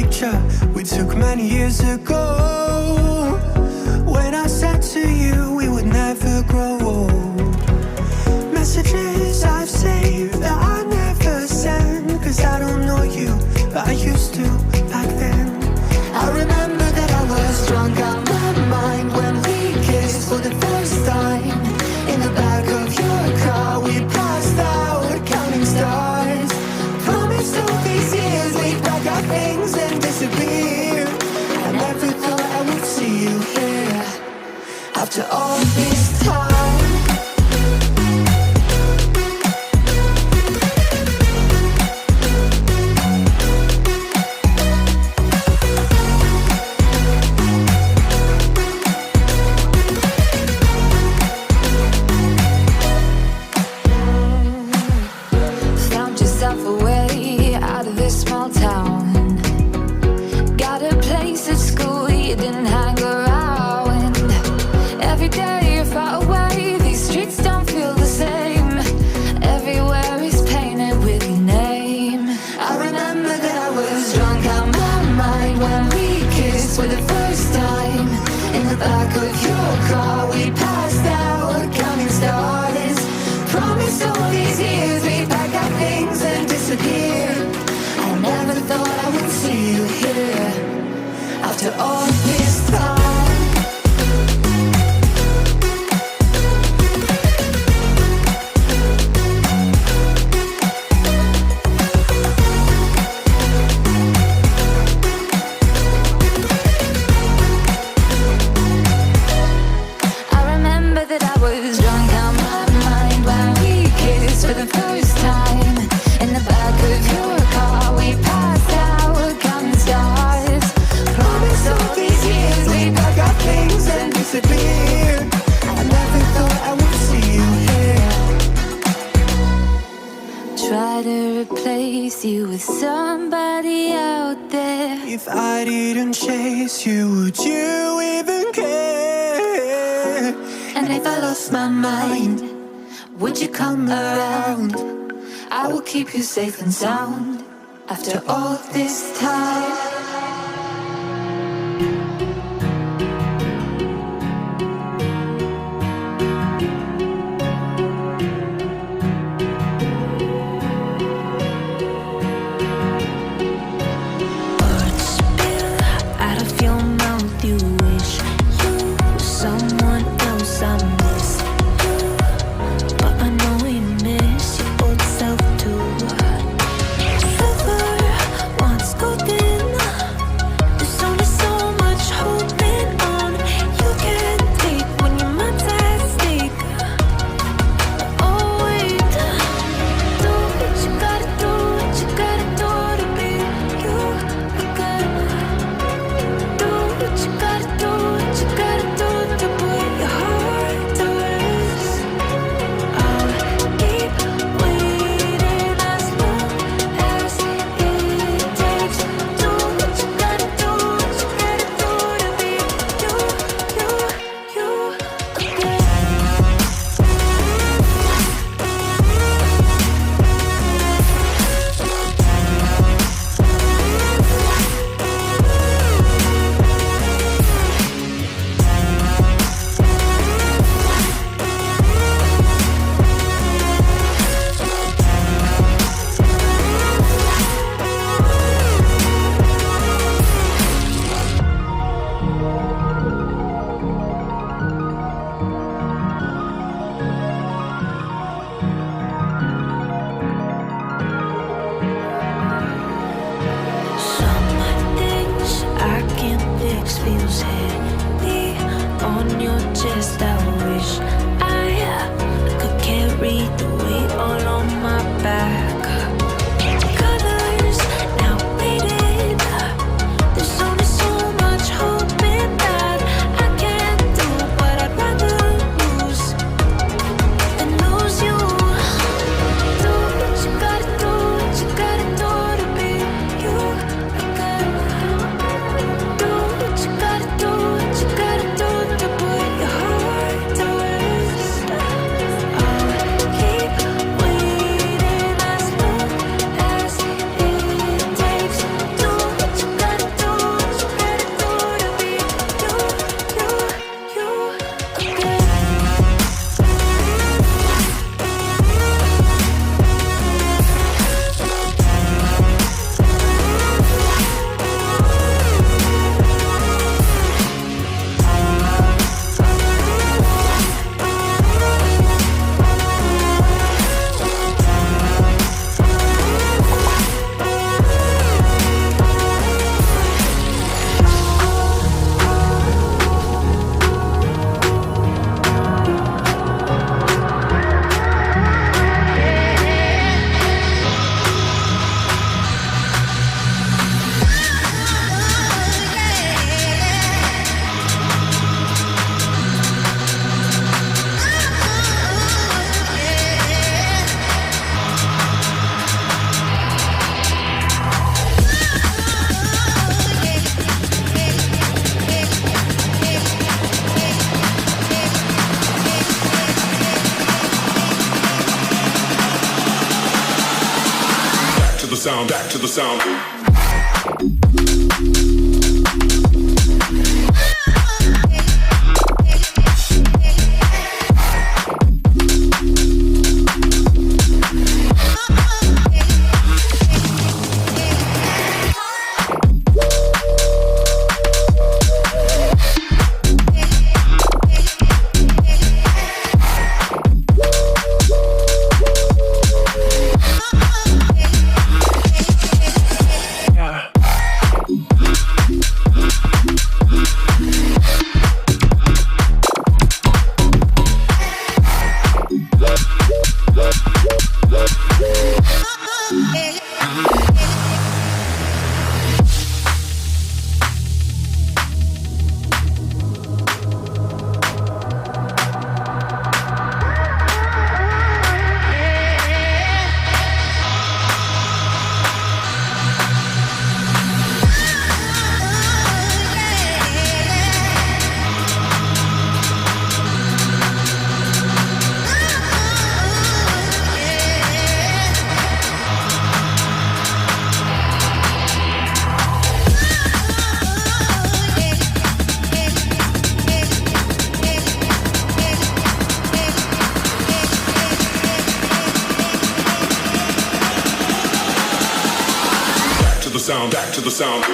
picture we took many years ago, when I said to you we would never grow old. Messages I've saved that I never send, cause I don't know you, but I used to back then. I remember that I was drunk out my mind when we kissed for the first time. In the back of your car we passed out counting stars. Promised all these years we'd pack our things and disappear. I never thought I would see you here after all this time. For the first time, in the back of your car we passed out counting stars. Promised all these years we'd pack our things and disappear. I never thought I would see you here after all this time. You with somebody out there. If I didn't chase you, would you even care? And if I lost my mind, would you come around? I will keep you safe and sound after all this time. sound, back to the sound. Sound, back to the sound.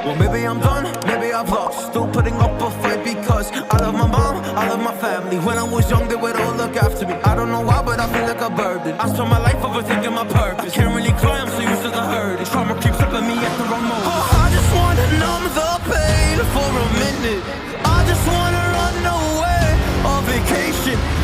Well, maybe I'm done, maybe I've lost. Still putting up a fight because I love my mom, I love my family. When I was young, they would all look after me. I don't know why, but I feel like a burden. I spend my life overthinking my purpose. Can't really cry, I'm so used to the hurt. Trauma keeps slipping me at the wrong moment. Oh, I just wanna numb the pain for a minute. I just wanna run away on vacation.